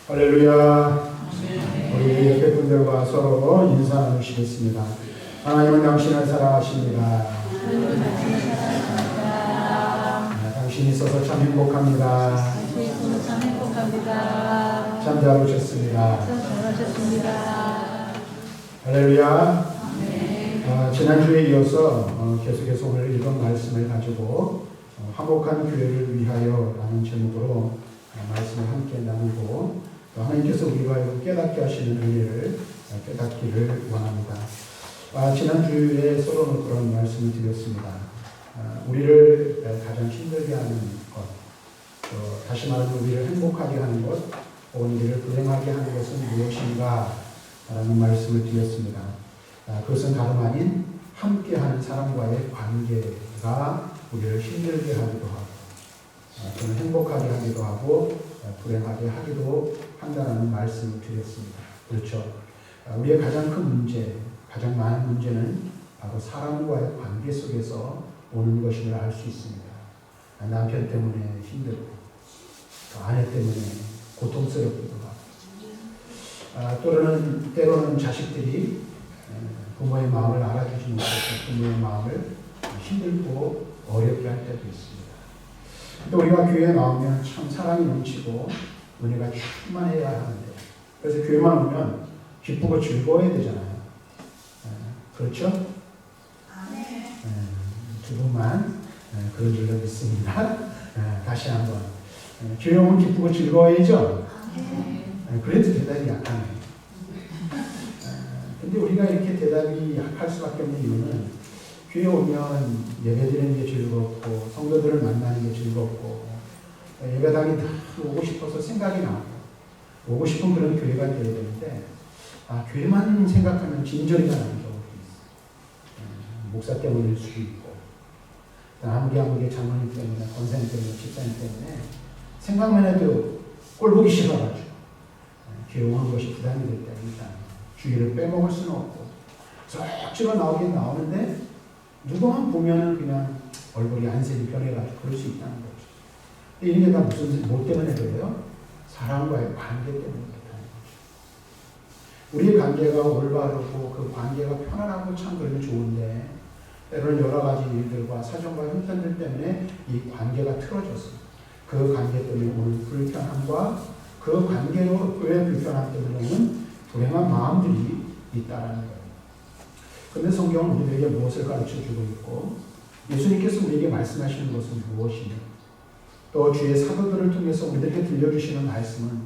할렐루야. 우리 옆에 분들과 서로 인사 나누시겠습니다. 하나님은 당신을 사랑하십니다. 당신이 있어서 참 행복합니다. 참 잘 오셨습니다. 할렐루야. 지난주에 이어서 계속해서 오늘 읽은 말씀을 가지고 화목한 교회를 위하여 라는 제목으로 말씀을 함께 나누고 하나님께서 우리가 깨닫게 하시는 은혜를 깨닫기를 원합니다. 지난주에 서로는 그런 말씀을 드렸습니다. 우리를 가장 힘들게 하는 것, 다시 말하면 우리를 행복하게 하는 것, 혹은 우리를 불행하게 하는 것은 무엇인가 라는 말씀을 드렸습니다. 그것은 다름 아닌 함께하는 사람과의 관계가 우리를 힘들게 하기도 하고 또는 행복하게 하기도 하고 불행하게 하기도 한다는 말씀을 드렸습니다. 그렇죠. 우리의 가장 큰 문제, 가장 많은 문제는 바로 사람과의 관계 속에서 오는 것임을 알 수 있습니다. 남편 때문에 힘들고 또 아내 때문에 고통스럽기도 하고 때로는 자식들이 부모의 마음을 알아주지 못해서 부모의 마음을 힘들고 어렵게 할 때도 있습니다. 또 우리가 교회에 나오면 참 사랑이 넘치고 은혜가 충만해야 하는데, 그래서 교회만 오면 기쁘고 즐거워야 되잖아요. 그렇죠? 두 분만 그런 줄로 믿습니다. 다시 한번 교회 오면 기쁘고 즐거워야죠? 그래도 대답이 약하네요. 근데 우리가 이렇게 대답이 약할 수밖에 없는 이유는 교회 오면 예배드리는 게 즐겁고 성도들을 만나는 게 즐겁고 예배당이 다 오고 싶어서 생각이 나고 오고 싶은 그런 교회가 되어야 되는데 교회만 생각하면 진절이 나는 경우도 있어요. 목사 때문일 수도 있고 아무개 장로님 때문에 권사님 때문에 집사님 때문에 생각만 해도 꼴 보기 싫어가지고 교회 오는 것이 부담이 될 때가 있다. 주의를 빼먹을 수는 없고 쏙 찍어 나오긴 나오는데 누구만 보면 그냥 얼굴이 안색이 변해가지고 그럴 수 있다는 거죠. 근데 이게 다 뭐 때문에 그래요? 사람과의 관계 때문에 그렇다는 거죠. 우리의 관계가 올바르고 그 관계가 편안하고 참 그러면 좋은데 때로는 여러 가지 일들과 사정과 형편들 때문에 이 관계가 틀어졌어요. 그 관계 때문에 오는 불편함과 그 관계로의 불편함 때문에 오는 불행한 마음들이 있다라는 거예요. 그런데 성경은 우리에게 무엇을 가르쳐주고 있고 예수님께서 우리에게 말씀하시는 것은 무엇이며 또 주의 사도들을 통해서 우리들에게 들려주시는 말씀은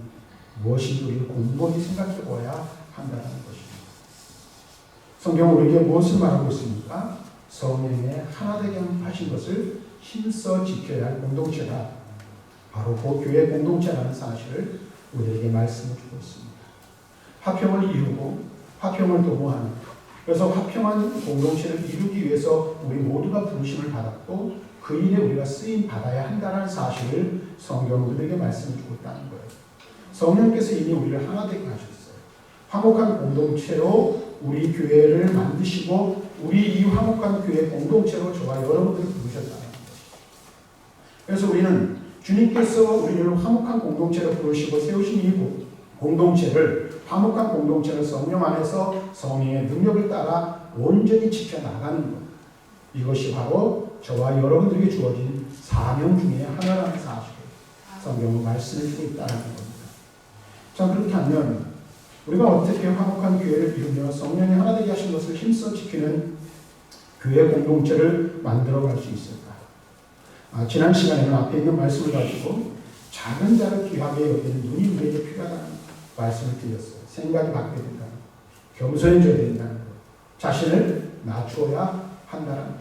무엇인지 우리가 곰곰이 생각해 보아야 한다는 것입니다. 성경은 우리에게 무엇을 말하고 있습니까? 성령의 하나되게 하신 것을 힘써 지켜야 할 공동체다. 바로 그 교회 공동체라는 사실을 우리에게 말씀을 주고 있습니다. 화평을 이루고 화평을 도모하는, 그래서 화평한 공동체를 이루기 위해서 우리 모두가 부르심을 받았고 그 일에 우리가 쓰임 받아야 한다는 사실을 성경은 우리에게 말씀을 주고 있다는 거예요. 성령께서 이미 우리를 하나 되게 하셨어요. 화목한 공동체로 우리 교회를 만드시고 우리 이 화목한 교회 공동체로 저와 여러분들을 부르셨다는 거예요. 그래서 우리는 주님께서 우리를 화목한 공동체로 부르시고 세우신 이 공동체를, 화목한 공동체를 성령 안에서 성령의 능력을 따라 온전히 지켜나가는 것. 이것이 바로 저와 여러분들에게 주어진 사명 중에 하나라는 사실을 성경은 말씀해 주고 있다는 겁니다. 자, 그렇다면 우리가 어떻게 화목한 교회를 이루며 성령이 하나 되게 하신 것을 힘써 지키는 교회 공동체를 만들어갈 수 있을까? 지난 시간에는 앞에 있는 말씀을 가지고 작은 자를 귀하게 여기는 눈이 우리에게 필요하다는 말씀을 드렸어요. 생각이 바뀌어야 된다는 것, 겸손해져야 된다는 것, 자신을 낮추어야 한다는 것.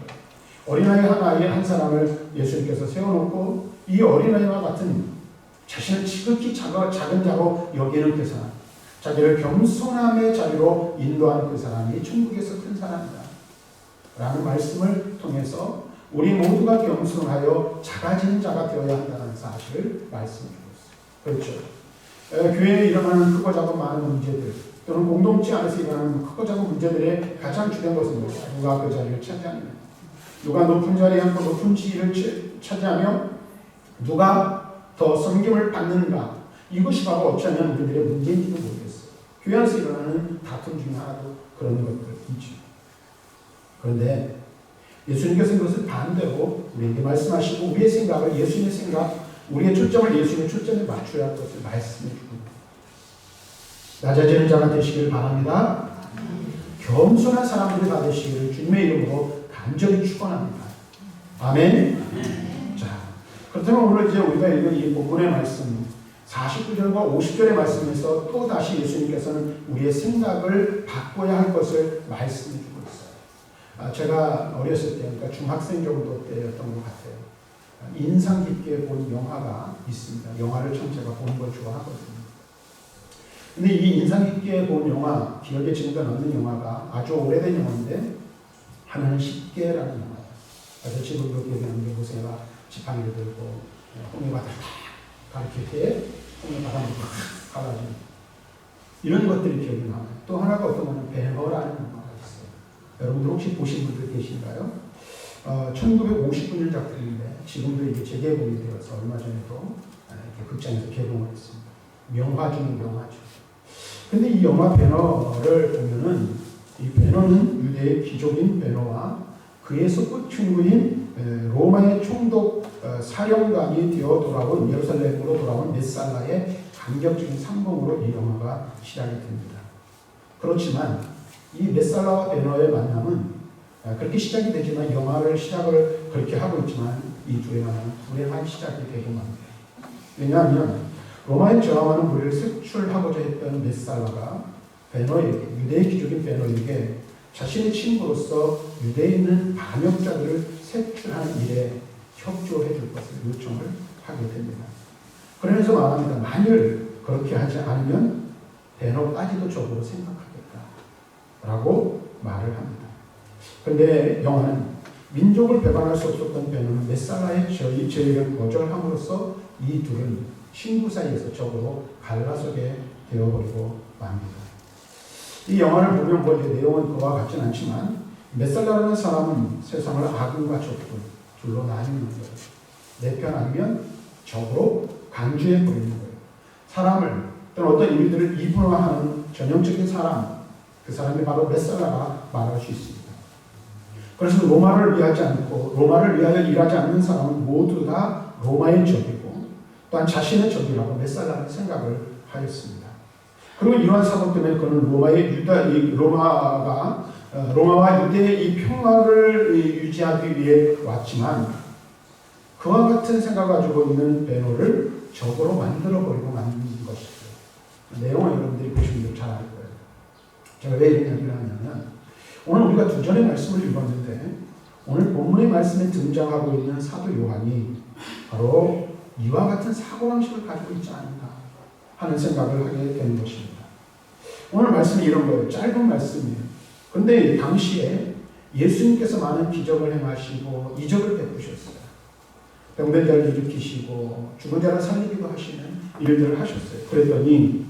어린아이 하나에 한 사람을 예수님께서 세워놓고 이 어린아이와 같은 자신을 지극히 작은 자로 여기는 그 사람, 자기를 겸손함의 자리로 인도하는 그 사람이 천국에서 큰 사람이다 라는 말씀을 통해서 우리 모두가 겸손하여 작아지는 자가 되어야 한다는 사실을 말씀해 주고 있어요. 그렇죠. 교회에 일어나는 크고 작은 많은 문제들 또는 공동체 안에서 일어나는 크고 작은 문제들의 가장 주된 것은 무엇이냐? 누가 그 자리를 차지하느냐? 누가 높은 자리에 앉고 높은 지위를 차지하며 누가 더 섬김을 받는가? 이것이 바로 어쩌면 우리들의 문제인지도 모르겠어요. 교회 안에서 일어나는 다툼 중에 하나도 그런 것들이죠. 그런데 예수님께서 이것을 반대로 우리에게 말씀하시고 우리의 생각을 예수님의 생각, 우리의 초점을 예수님의 초점에 맞춰야 할 것을 말씀해 주고 낮아지는 자가 되시기를 바랍니다. 겸손한 사람들이 다 되시기를 주님의 이름으로 간절히 축원합니다. 아멘. 자, 그렇다면 오늘 이제 우리가 읽은 이 본문의 말씀 49절과 50절의 말씀에서 또 다시 예수님께서는 우리의 생각을 바꿔야 할 것을 말씀해 주고 있어요. 제가 어렸을 때, 그러니까 중학생 정도 때였던 것 같아요. 인상 깊게 본 영화가 있습니다. 영화를 참 제가 보는 걸 좋아하거든요. 근데 이 인상 깊게 본 영화, 기억에 지금도 남는 영화가 아주 오래된 영화인데 하나는 십계라는 영화예요. 그래서 지금도 기억에 남는 게 모세가 지팡이를 들고 홍해바다를 탁 가리킬 때 홍해바다를 탁 갈라지는 이런 것들이 기억이 나요. 또 하나가 어떤 거는 배너라는 영화가 있어요. 여러분들 혹시 보신 분들 계신가요? 1959년 작품인데 지금도 이게 재개봉이 되어서 얼마 전에도 이렇게 극장에서 개봉을 했습니다. 명화 중의 명화죠. 근데 이 영화 배너를 보면은 이 배너는 유대의 귀족인 배너와 그의 속국 친구인 로마의 총독 사령관이 되어 돌아온 예루살렘으로 돌아온 메살라의 감격적인 상봉으로 이 영화가 시작이 됩니다. 그렇지만 이 메살라와 배너의 만남은 그렇게 시작이 되지만 영화를 시작을 그렇게 하고 있지만 이 둘의 만남은 불행한 시작이 되고 맙니다. 왜냐하면 로마에 저항하는 무리를 색출하고자 했던 메살라가 베너에게, 유대의 귀족인 베너에게 자신의 친구로서 유대에 있는 반역자들을 색출하는 일에 협조해 줄 것을 요청을 하게 됩니다. 그러면서 말합니다. 만일 그렇게 하지 않으면 베너까지도 적으로 생각하겠다 라고 말을 합니다. 그런데 영화는 민족을 배반할 수 없었던 베너는 메살라의 제의를 거절함으로써 이 둘은 친구 사이에서 적으로 갈라서게 되어버리고 맙니다. 이 영화를 보면 뭐 내용은 그와 같진 않지만 메살라라는 사람은 세상을 악인과 적군 둘로 나뉘는 거예요. 내 편 아니면 적으로 강조해 버리는 거예요. 사람을 또는 어떤 일들을 이분화하는 전형적인 사람, 그 사람이 바로 메살라가 말할 수 있습니다. 그래서 로마를 위하지 않고 로마를 위하여 일하지 않는 사람은 모두 다 로마의 적이고 또한 자신의 적이라고 메살라는 생각을 하였습니다. 그리고 이러한 사건 때문에 그는 로마와 유대의 이 평화를 유지하기 위해 왔지만 그와 같은 생각을 가지고 있는 베너를 적으로 만들어버리고 만든 것이죠. 내용은 여러분들이 보시면 잘 알 거예요. 제가 왜 이런 이야기를 하냐면 오늘 우리가 두 절의 말씀을 읽었는데 오늘 본문의 말씀에 등장하고 있는 사도 요한이 바로 이와 같은 사고방식을 가지고 있지 않나 하는 생각을 하게 되는 것입니다. 오늘 말씀이 이런 거예요. 짧은 말씀이에요. 그런데 당시에 예수님께서 많은 기적을 행하시고 이적을 베푸셨어요. 병든 자를 일으키시고 죽은 자를 살리기도 하시는 일들을 하셨어요. 그랬더니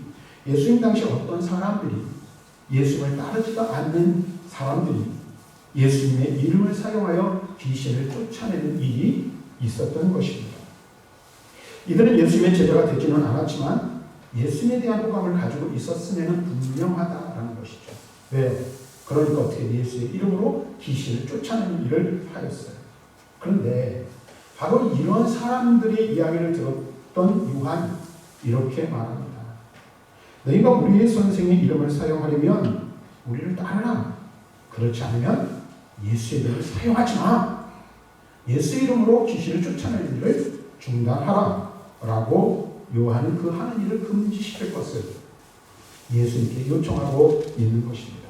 예수님 당시 어떤 사람들이 예수님을 따르지도 않는 사람들이 예수님의 이름을 사용하여 귀신을 쫓아내는 일이 있었던 것입니다. 이들은 예수님의 제자가 되지는 않았지만 예수님에 대한 호감을 가지고 있었으면 분명하다라는 것이죠. 왜? 그러니까 어떻게 예수의 이름으로 귀신을 쫓아내는 일을 하였어요. 그런데 바로 이런 사람들의 이야기를 들었던 요한이 이렇게 말합니다. 너희가 우리의 선생의 이름을 사용하려면 우리를 따르라. 그렇지 않으면 예수의 이름을 사용하지 마. 예수의 이름으로 귀신을 쫓아내는 일을 중단하라. 라고 요한은 그 하는 일을 금지시킬 것을 예수님께 요청하고 있는 것입니다.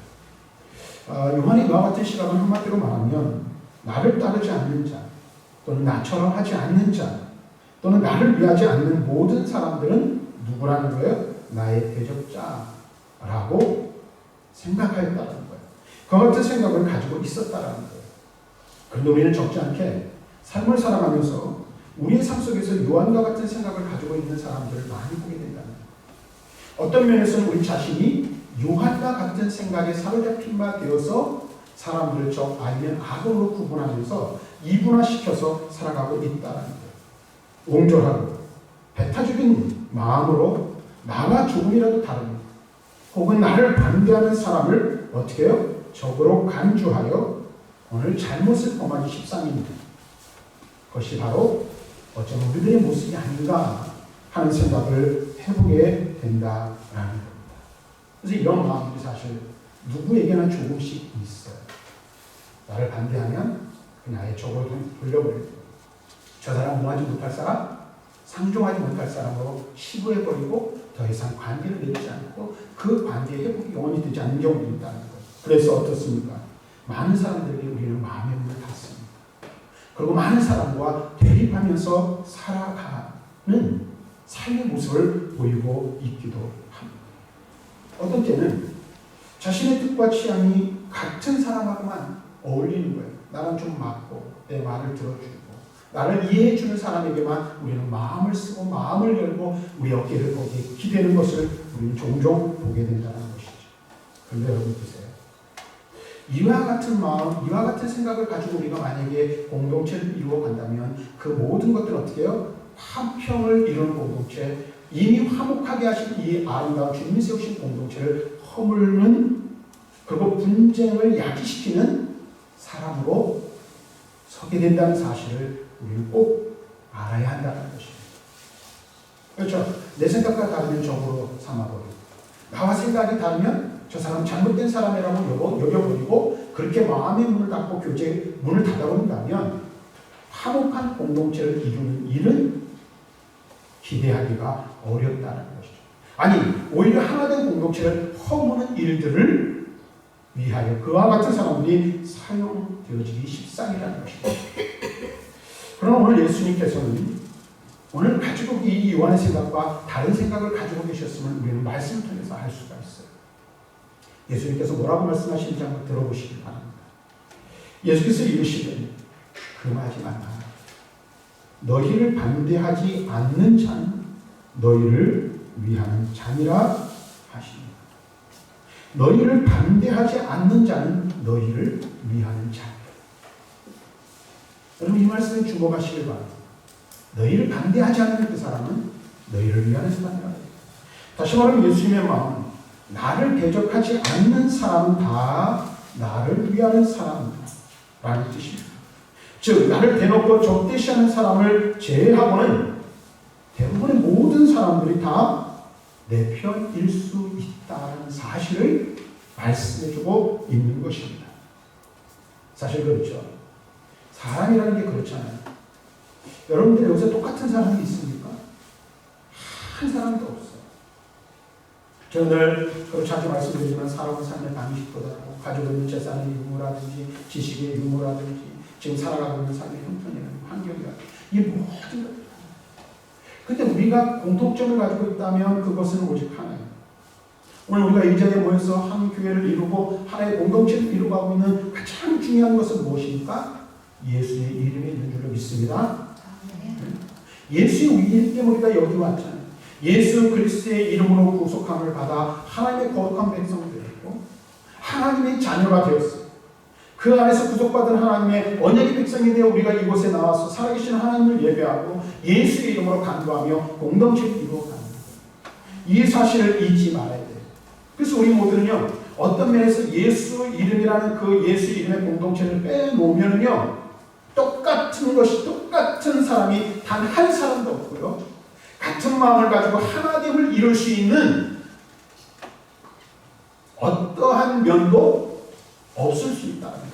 요한이 그와 같은 시각은 한마디로 말하면 나를 따르지 않는 자 또는 나처럼 하지 않는 자 또는 나를 위하지 않는 모든 사람들은 누구라는 거예요? 나의 대적자라고 생각하였다는 거예요. 그와 같은 생각을 가지고 있었다는 거예요. 그런데 우리는 적지 않게 삶을 살아가면서 우리의 삶 속에서 요한과 같은 생각을 가지고 있는 사람들을 많이 보게 된다는 거예요. 어떤 면에서는 우리 자신이 요한과 같은 생각에 사로잡힌 바 되어서 사람들을 적 아니면 악으로 구분하면서 이분화시켜서 살아가고 있다는 거예요. 옹졸하고 배타적인 마음으로 나와 조금이라도 다릅니다. 혹은 나를 반대하는 사람을 어떻게 해요? 적으로 간주하여 오늘 잘못을 범하기 십상입니다. 그것이 바로 어쩌면 우리들의 모습이 아닌가 하는 생각을 해보게 된다라는 겁니다. 그래서 이런 마음들이 사실 누구에게나 조금씩 있어요. 나를 반대하면 그냥 아예 적으로 돌려버리고, 저 사람 뭐하지 못할 사람, 상종하지 못할 사람으로 시부해버리고 더 이상 관계를 맺지 않고 그 관계의 회복이 영원히 되지 않는 경우도 있다는 거예요. 그래서 어떻습니까? 많은 사람들에게 우리는 마음의 문을 닫습니다. 그리고 많은 사람과 대립하면서 살아가는 삶의 모습을 보이고 있기도 합니다. 어떤 때는 자신의 뜻과 취향이 같은 사람하고만 어울리는 거예요. 나랑 좀 맞고 내 말을 들어주고 나를 이해해주는 사람에게만 우리는 마음을 쓰고 마음을 열고 우리 어깨를 거기에 기대는 것을 우리는 종종 보게 된다는 것이죠. 그런데 여러분 보세요. 이와 같은 마음, 이와 같은 생각을 가지고 우리가 만약에 공동체를 이루어 간다면 그 모든 것들은 어떻게 해요? 화평을 이루는 공동체, 이미 화목하게 하신 이 아름다운 주님이 세우신 공동체를 허물는, 그리고 분쟁을 야기시키는 사람으로 서게 된다는 사실을 우리는 꼭 알아야 한다는 것입니다. 그렇죠? 내 생각과 다르면 적으로 삼아버리고, 나와 생각이 다르면 저 사람 잘못된 사람이라고 여겨버리고, 그렇게 마음의 문을 닫고 교제의 문을 닫아버린다면 화목한 공동체를 이루는 일은 기대하기가 어렵다는 것이죠. 아니, 오히려 하나된 공동체를 허무는 일들을 위하여 그와 같은 사람들이 사용되어지기 십상이라는 것입니다. 그러나 오늘 예수님께서는 오늘 가지고 이 요한의 생각과 다른 생각을 가지고 계셨음을 우리는 말씀을 통해서 알 수가 있어요. 예수님께서 뭐라고 말씀하시는지 한번 들어보시기 바랍니다. 예수께서 이르시되 금하지 말라. 너희를 반대하지 않는 자는 너희를 위하는 자니라 하시니. 너희를 반대하지 않는 자는 너희를 위하는 자니라. 여러분 이 말씀에 주목하시길 바랍니다. 너희를 반대하지 않는 그 사람은 너희를 위하는 사람이라. 다시 말하면 예수님의 마음은 나를 대적하지 않는 사람은 다 나를 위하는 사람이다 라는 뜻입니다. 즉 나를 대놓고 적대시하는 사람을 제외하고는 대부분의 모든 사람들이 다 내 편일 수 있다는 사실을 말씀해주고 있는 것입니다. 사실 그렇죠. 사람이라는 게 그렇잖아요. 여러분들 여기서 똑같은 사람이 있습니까? 한 사람도 없어요. 저는 늘 자주 말씀드리지만 살아온 삶의 방식보다도 가지고 있는 재산의 유무라든지 지식의 유무라든지 지금 살아가고 있는 삶의 형편이라든지 환경이라든지 이 모든 것. 근데 우리가 공통점을 가지고 있다면 그것은 오직 하나예요. 오늘 우리가 이 자리에 모여서 한 교회를 이루고 하나의 공동체를 이루고 있는 가장 중요한 것은 무엇입니까? 예수의 이름이 있는 줄로 믿습니다. 예수의 이름 때문에 우리가 여기 왔잖아요. 예수 그리스도의 이름으로 구속함을 받아 하나님의 거룩한 백성이 되었고 하나님의 자녀가 되었어요. 그 안에서 구속받은 하나님의 언약의 백성이 되어 우리가 이곳에 나와서 살아계신 하나님을 예배하고 예수의 이름으로 간구하며 공동체를 이루어가는 거예요. 이 사실을 잊지 말아야 돼요. 그래서 우리 모두는요, 어떤 면에서 예수 이름이라는 그 예수 이름의 공동체를 빼놓으면요, 똑같은 것이, 똑같은 사람이 단 한 사람도 없고요, 같은 마음을 가지고 하나됨을 이룰 수 있는 어떠한 면도 없을 수 있다는 것을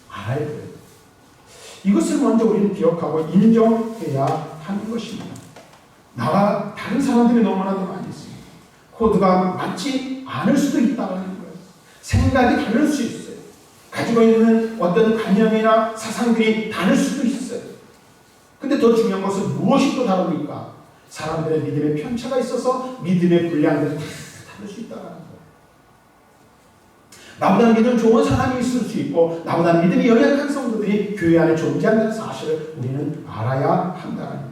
알아야 돼요. 이것을 먼저 우리는 기억하고 인정해야 하는 것입니다. 나와 다른 사람들이 너무나도 많이 있습니다. 코드가 맞지 않을 수도 있다는 거예요. 생각이 다를 수 있어요. 가지고 있는 어떤 관념이나 사상들이 다를 수도 있어요. 근데 더 중요한 것은 무엇이 또 다릅니까? 사람들의 믿음의 편차가 있어서 믿음의 분량들이 다 다를 수 있다는 거예요. 나보다 믿음 좋은 사람이 있을 수 있고 나보다 믿음이 연약한 성도들이 교회 안에 존재한다는 사실을 우리는 알아야 한다는 거예요.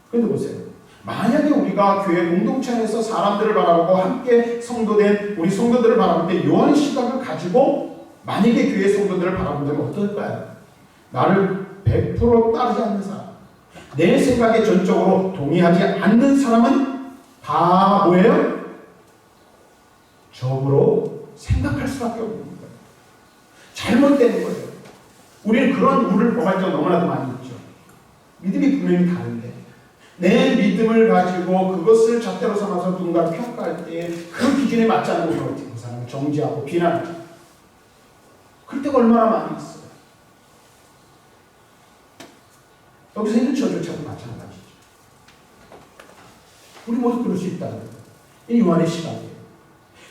그런데 보세요. 만약에 우리가 교회 공동체 안에서 사람들을 바라보고 함께 성도된 우리 성도들을 바라볼 때 요한의 시각을 가지고 만약에 교회 성도들을 바라본다면 어떨까요? 나를 100% 따르지 않는 사람, 내 생각에 전적으로 동의하지 않는 사람은 다 뭐예요? 적으로 생각할 수밖에 없는 거예요. 잘못된 거예요. 우리는 그런 우를 범할 적 너무나도 많이 있죠. 믿음이 분명히 다른데 내 믿음을 가지고 그것을 잣대로 삼아서 누군가를 평가할 때 그 기준에 맞지 않는 것을 그 사람을 정지하고 비난하죠. 그럴 때가 얼마나 많이 있어요. 여기서 있는 저조차도 마찬가지죠. 우리 모두 그럴 수 있다는 거예요. 이 요한의 시각이에요.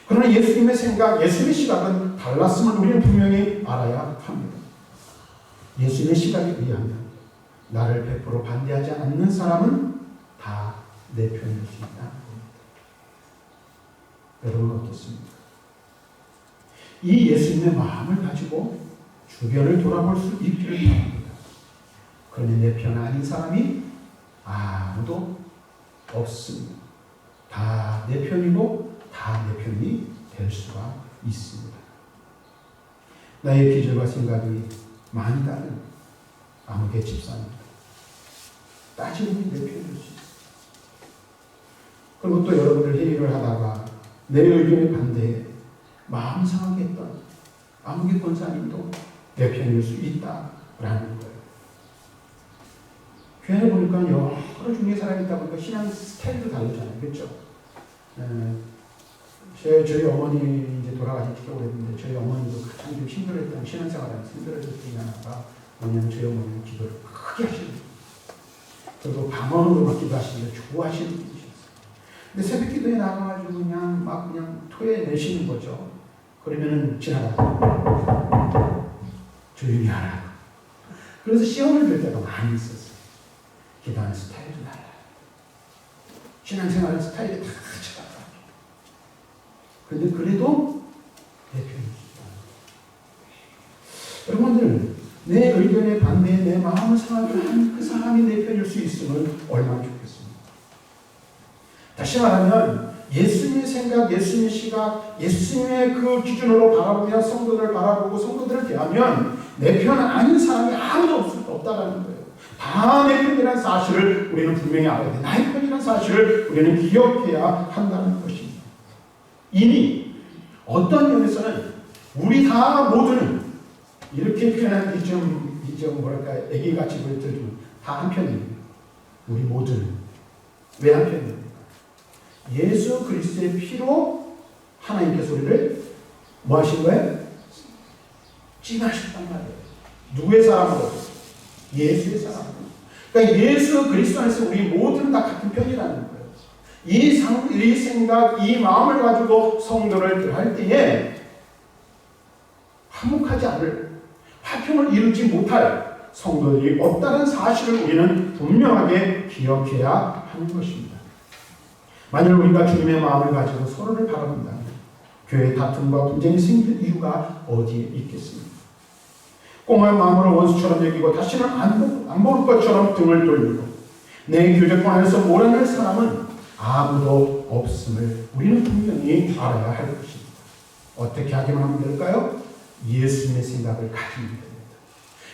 그러나 예수님의 생각, 예수님의 시각은 달랐음을 우리는 분명히 알아야 합니다. 예수님의 시각에 의하면 나를 100% 반대하지 않는 사람은 다 내 편일 수 있다. 여러분 어떻습니까? 이 예수님의 마음을 가지고 주변을 돌아볼 수 있기를 바랍니다. 그러니 내 편 아닌 사람이 아무도 없습니다. 다 내 편이고 다 내 편이 될 수가 있습니다. 나의 기질과 생각이 많이 다른 아무개 집사입니다. 따지면 내 편일 수 있습니다. 그리고 또 여러분들 회의를 하다가 내 의견에 반대해 마음 상하게 했던 아무개 권사님도 내 편일 수 있다라는 거예요. 교회에 보니까 여러 종류의 사람이 있다 보니까 신앙 스타일도 다르잖아요. 그렇죠? 저희 어머니 이제 돌아가신 지가 오래됐는데 저희 어머니도 가장 좀 힘들었던 신앙생활하면서 힘들어졌던 하나가 뭐냐면 저희 어머니는 기도를 크게 하시는 거예요. 그리고 방언으로 막 기도하시는 걸 좋아하시는 분이셨어요. 근데 새벽 기도에 나가가지고 그냥 토해내시는 거죠. 그러면은 지나가고 조용히 하라. 그래서 시험을 볼 때가 많이 있었어요. 기도하는 스타일도 달라요. 신앙생활 스타일이 다 달라요. 그런데 그래도 내 편입니다. 여러분들 내 의견에 반대해 내 마음을 상하게 한 그 사람이 내 편일 수 있으면 얼마나 좋겠습니까? 다시 말하면 예수님의 생각, 예수님의 시각, 예수님의 그 기준으로 바라보며 성도들을 바라보고 성도들을 대하면 내 편 아닌 사람이 아무도 없다라는 거예요. 다 내 편이라는 사실을 우리는 분명히 알아야 돼. 나의 편이라는 사실을 우리는 기억해야 한다는 것입니다. 이미 어떤 면에서는 우리 다 모두는 이렇게 표현하는 게 좀 뭐랄까 애기같이 보여들지만 다 한편입니다. 우리 모두는 왜 한편입니까? 예수 그리스도의 피로 하나님께서 우리를 뭐 하신 거예요? 찜하셨단 말이에요. 누구의 사람으로? 예수의 사람으로. 그러니까 예수 그리스도 안에서 우리 모두는 다 같은 편이라는 거예요. 이 생각, 이 마음을 가지고 성도를 대할 때에 화목하지 않을, 화평을 이루지 못할 성도들이 없다는 사실을 우리는 분명하게 기억해야 하는 것입니다. 만일 우리가 주님의 마음을 가지고 서로를 바라본다면 교회의 다툼과 분쟁이 생길 이유가 어디에 있겠습니까? 꽁할 마음으로 원수처럼 여기고 다시는 안 볼 것처럼 등을 돌리고 내 교제권 안에서 몰아낼 사람은 아무도 없음을 우리는 분명히 알아야 할 것입니다. 어떻게 하기만 하면 될까요? 예수님의 생각을 가지면 됩니다.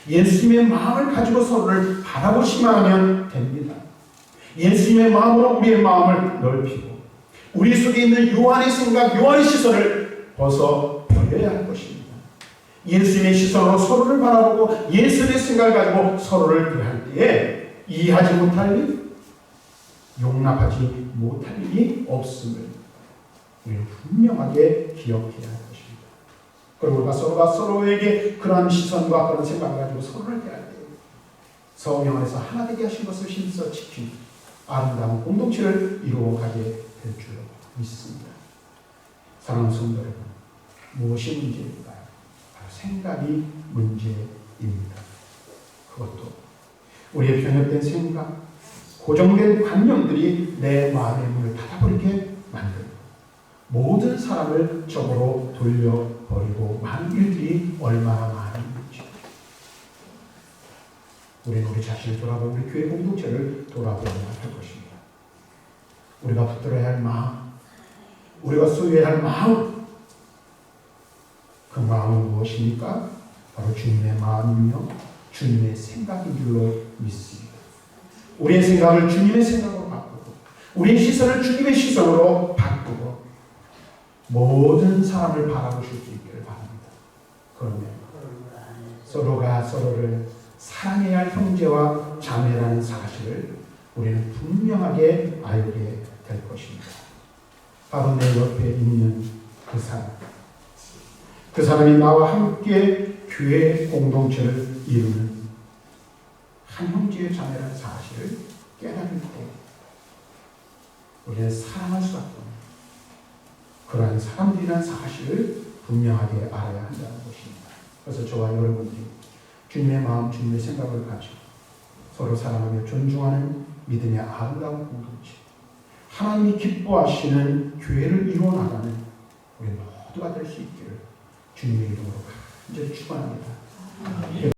예수님의 마음을 가지고 서로를 바라보시만 하면 됩니다. 예수님의 마음으로 우리의 마음을 넓히고 우리 속에 있는 요한의 생각, 요한의 시선을 벗어버려야 할 것입니다. 예수님의 시선으로 서로를 바라보고 예수님의 생각을 가지고 서로를 대할 때에 이해하지 못할 일, 용납하지 못할 일이 없음을 우리는 분명하게 기억해야 할 것입니다. 그리고 우리가 서로가 서로에게 그러한 시선과 그런 생각을 가지고 서로를 대할 때 성령 안에서 하나 되게 하신 것을 힘써 지키는 아름다운 공동체를 이루어가게 될 줄 믿습니다. 사랑하는 성도 여러분, 무엇이 문제일까요? 바로 생각이 문제입니다. 그것도 우리의 편협된 생각, 고정된 관념들이 내 마음의 문을 닫아버리게 만들고 모든 사람을 적으로 돌려버리고 많은 일들이 얼마나 많은지 우리는 우리 자신을 돌아보고 우리 교회 공동체를 돌아보아야 할 것입니다. 우리가 붙들어야 할 마음, 우리가 소유해야 할 마음, 그 마음은 무엇입니까? 바로 주님의 마음이며 주님의 생각인 줄로 믿습니다. 우리의 생각을 주님의 생각으로 바꾸고 우리의 시선을 주님의 시선으로 바꾸고 모든 사람을 바라보실 수 있기를 바랍니다. 그러면 서로가 서로를 사랑해야 할 형제와 자매라는 사실을 우리는 분명하게 알게 될 것입니다. 바로 내 옆에 있는 그 사람, 그 사람이 나와 함께 교회 공동체를 이루는 한 형제의 자매라는 사실을 깨달을 때 우리는 사랑할 수밖에 없는 그러한 사람들이라는 사실을 분명하게 알아야 한다는 것입니다. 그래서 저와 여러분들이 주님의 마음, 주님의 생각을 가지고 서로 사랑하며 존중하는 믿음의 아름다운 공동체, 하나님이 기뻐하시는 교회를 이루어 나가는 우리 모두가 될 수 있기를 주님의 이름으로 간절히 축원합니다.